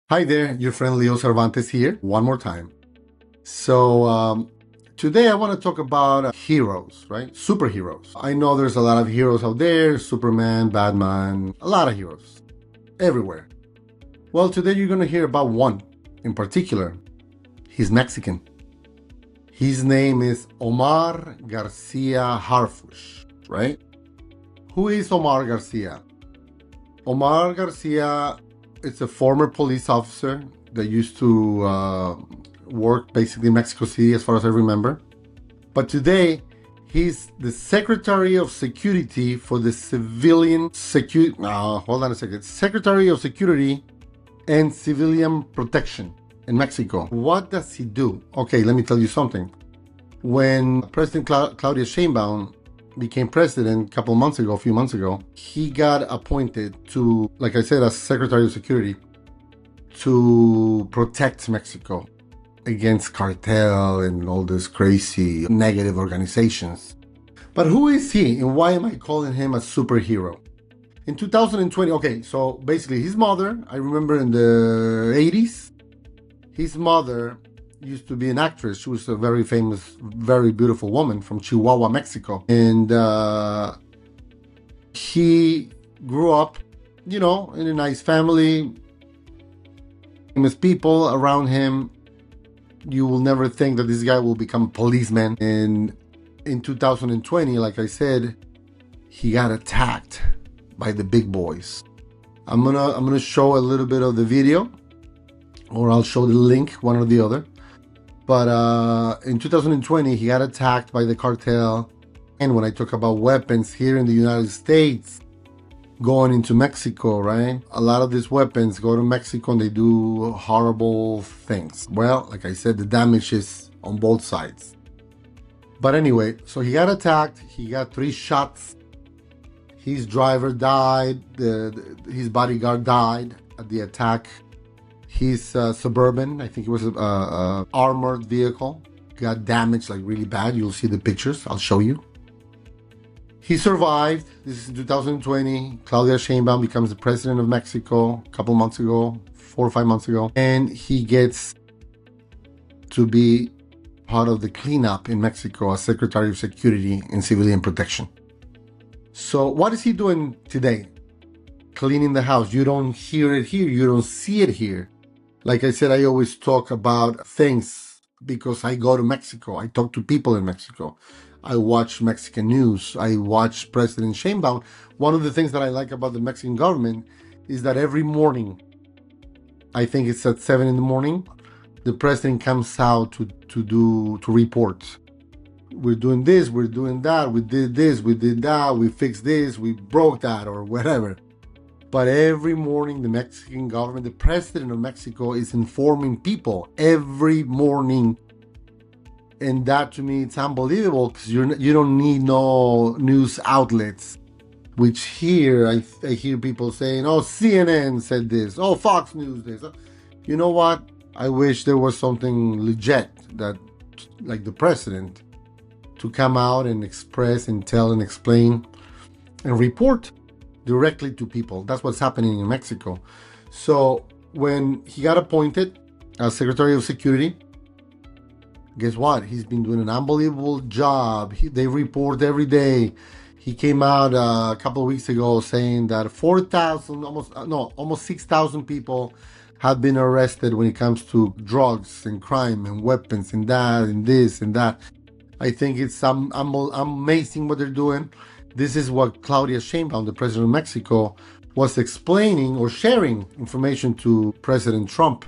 Hi there, your friend Leo Cervantes here, one more time. Today I want to talk about heroes, right? Superheroes. I know there's a lot of heroes out there, Superman, Batman, a lot of heroes everywhere. Well, today you're going to hear about one in particular. He's Mexican. His name is Omar García Harfuch, right? Who is Omar Garcia? Omar Garcia is a former police officer that used to work basically in Mexico City, as far as I remember. But today, he's the Secretary of Security for the Civilian Security. Hold on a second. Secretary of Security and Civilian Protection in Mexico. What does he do? Okay, let me tell you something. When President Claudia Sheinbaum became president a few months ago, he got appointed to, like I said, as Secretary of Security to protect Mexico against cartel and all these crazy negative organizations. But who is he and why am I calling him a superhero? In 2020, okay, so basically his mother, I remember in the 80s, his mother used to be an actress. She was a very famous, very beautiful woman from Chihuahua, Mexico. And he grew up, in a nice family, famous people around him. You will never think that this guy will become a policeman. And in 2020, like I said, he got attacked by the big boys. I'm gonna show a little bit of the video, or I'll show the link, one or the other. But in 2020, he got attacked by the cartel. And when I talk about weapons here in the United States going into Mexico, right? A lot of these weapons go to Mexico and they do horrible things. Well, like I said, the damage is on both sides. But anyway, so he got attacked. He got 3 shots. His driver died. His bodyguard died at the attack. His Suburban, I think it was a armored vehicle, got damaged like really bad. You'll see the pictures. I'll show you. He survived. This is in 2020. Claudia Sheinbaum becomes the president of Mexico a couple months ago, 4 or 5 months ago. And he gets to be part of the cleanup in Mexico as Secretary of Security and Civilian Protection. So what is he doing today? Cleaning the house. You don't hear it here. You don't see it here. Like I said, I always talk about things because I go to Mexico. I talk to people in Mexico. I watch Mexican news. I watch President Sheinbaum. One of the things that I like about the Mexican government is that every morning, I think it's at 7 in the morning, the president comes out to report. We're doing this, we're doing that, we did this, we did that, we fixed this, we broke that, or whatever. But every morning, the Mexican government, the president of Mexico is informing people every morning. And that to me, it's unbelievable because you don't need no news outlets. Which here, I hear people saying, oh, CNN said this, oh, Fox News this. You know what? I wish there was something legit that, like the president, to come out and express and tell and explain and report directly to people. That's what's happening in Mexico. So when he got appointed as Secretary of Security, guess what? He's been doing an unbelievable job. They report every day. He came out a couple of weeks ago saying that 4,000, almost 6,000 people have been arrested when it comes to drugs and crime and weapons and that and this and that. I think it's amazing what they're doing. This is what Claudia Sheinbaum, the president of Mexico, was explaining or sharing information to President Trump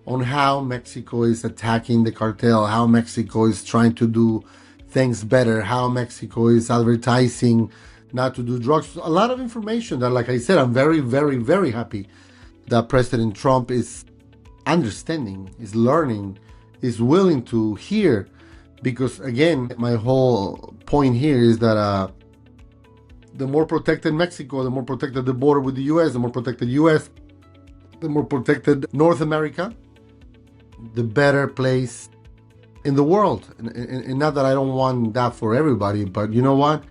on how Mexico is attacking the cartel, how Mexico is trying to do things better, how Mexico is advertising not to do drugs. A lot of information that, like I said, I'm very, very, very happy that President Trump is understanding, is learning, is willing to hear. Because again, my whole point here is that the more protected Mexico, the more protected the border with the U.S., the more protected U.S., the more protected North America, the better place in the world. And not that I don't want that for everybody, but you know what?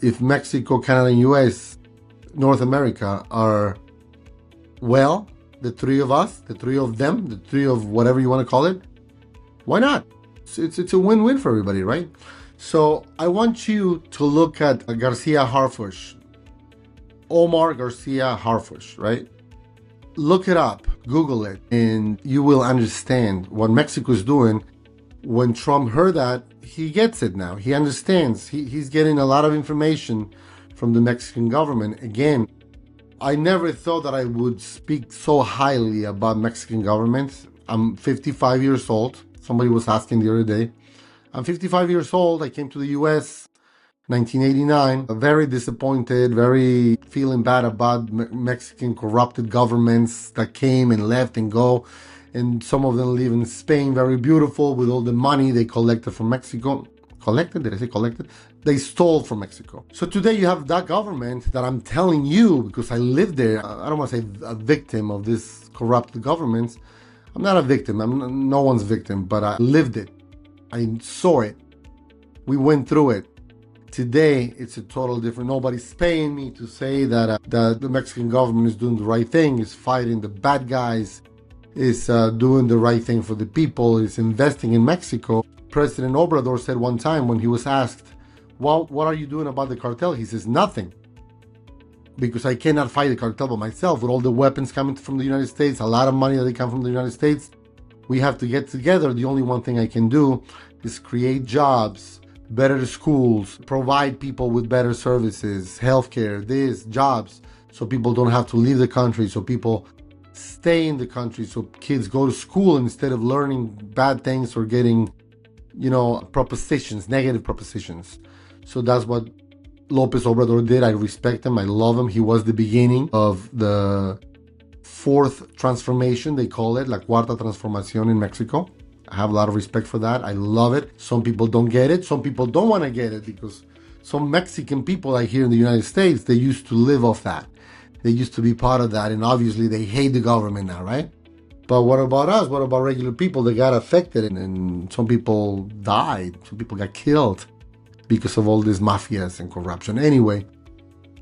If Mexico, Canada, and U.S., North America are well, the three of us, the three of them, the three of whatever you want to call it, why not? It's a win-win for everybody, right? So I want you to look at Garcia Harfuch, Omar García Harfuch, right? Look it up, Google it, and you will understand what Mexico is doing. When Trump heard that, he gets it now. He understands. He's getting a lot of information from the Mexican government. Again, I never thought that I would speak so highly about Mexican government. I'm 55 years old. Somebody was asking the other day. I'm 55 years old. I came to the US 1989, very disappointed, very feeling bad about Mexican corrupted governments that came and left and go. And some of them live in Spain, very beautiful, with all the money they collected from Mexico. Collected? Did I say collected? They stole from Mexico. So today you have that government that I'm telling you, because I lived there, I don't want to say a victim of this corrupt government. I'm not a victim. I'm no one's victim, but I lived it. I saw it. We went through it. Today, it's a total different. Nobody's paying me to say that the Mexican government is doing the right thing, is fighting the bad guys, is doing the right thing for the people, is investing in Mexico. President Obrador said one time when he was asked, well, what are you doing about the cartel? He says, nothing. Because I cannot fight the cartel by myself. With all the weapons coming from the United States, a lot of money that they come from the United States, we have to get together. The only one thing I can do is create jobs, better schools, provide people with better services, healthcare, jobs, so people don't have to leave the country, so people stay in the country, so kids go to school instead of learning bad things or getting, propositions, negative propositions. So that's what Lopez Obrador did. I respect him. I love him. He was the beginning of the fourth transformation, they call it, La Cuarta Transformación in Mexico. I have a lot of respect for that. I love it. Some people don't get it. Some people don't want to get it because some Mexican people I hear in the United States, they used to live off that. They used to be part of that. And obviously they hate the government now, right? But what about us? What about regular people that got affected? And some people died. Some people got killed because of all these mafias and corruption. Anyway,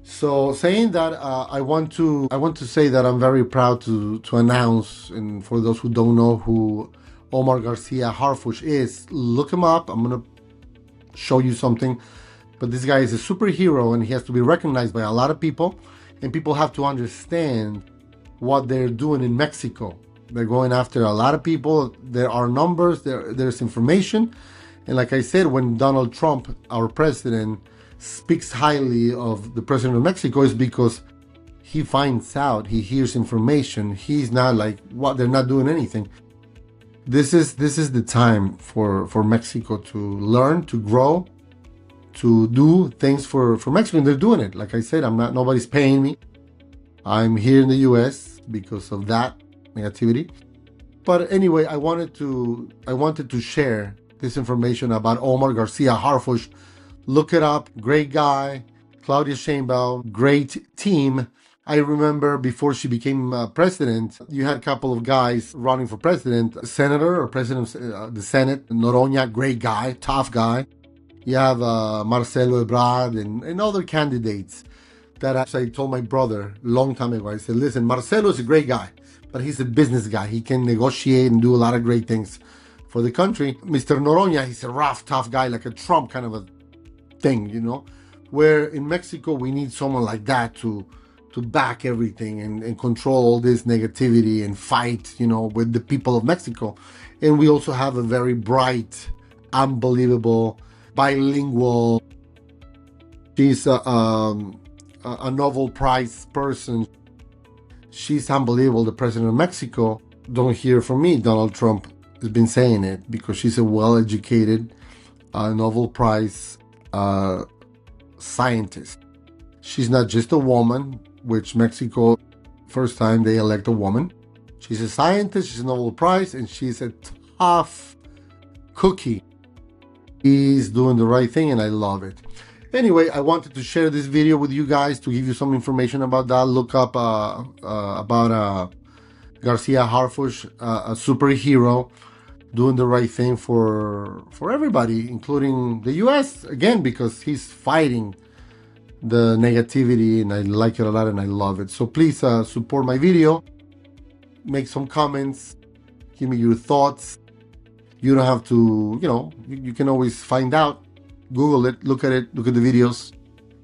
so saying that, I want to say that I'm very proud to announce, and for those who don't know who Omar García Harfuch is, look him up. I'm going to show you something. But this guy is a superhero and he has to be recognized by a lot of people. And people have to understand what they're doing in Mexico. They're going after a lot of people. There are numbers, there's information. And like I said, when Donald Trump, our president, speaks highly of the president of Mexico, is because he finds out, he hears information. He's not like, what, they're not doing anything. This is the time for Mexico to learn, to grow, to do things for Mexico. And they're doing it. Like I said, nobody's paying me. I'm here in the US because of that negativity. But anyway, I wanted to share this information about Omar García Harfuch. Look it up. Great guy. Claudia Sheinbaum, great team. I remember before she became president, you had a couple of guys running for president, senator or president of the Senate, Noroña, great guy, tough guy. You have Marcelo Ebrard and other candidates that I told my brother a long time ago. I said, listen, Marcelo is a great guy, but he's a business guy. He can negotiate and do a lot of great things for the country. Mr. Noroña, he's a rough, tough guy, like a Trump kind of a thing, where in Mexico we need someone like that to back everything and control all this negativity and fight, with the people of Mexico. And we also have a very bright, unbelievable, bilingual, she's a Nobel Prize person. She's unbelievable, the president of Mexico. Don't hear from me, Donald Trump has been saying it, because she's a well-educated Nobel Prize scientist. She's not just a woman, which Mexico, first time they elect a woman. She's a scientist, she's a Nobel Prize, and she's a tough cookie. He's doing the right thing, and I love it. Anyway, I wanted to share this video with you guys to give you some information about that. Look up about García Harfuch, a superhero, doing the right thing for everybody, including the US, again, because he's fighting the negativity, and I like it a lot and I love it. So please support my video. make some comments, give me your thoughts. You don't have to, you can always find out, Google it, look at the videos,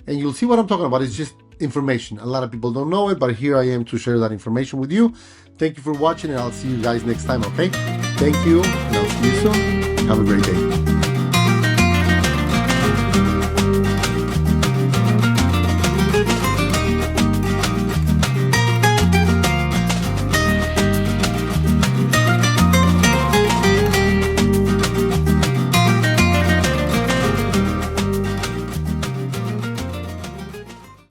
and you'll see what I'm talking about. It's just information. A lot of people don't know it, but here I am to share that information with you. Thank you for watching, and I'll see you guys next time, okay? Thank you, and I'll see you soon. Have a great day.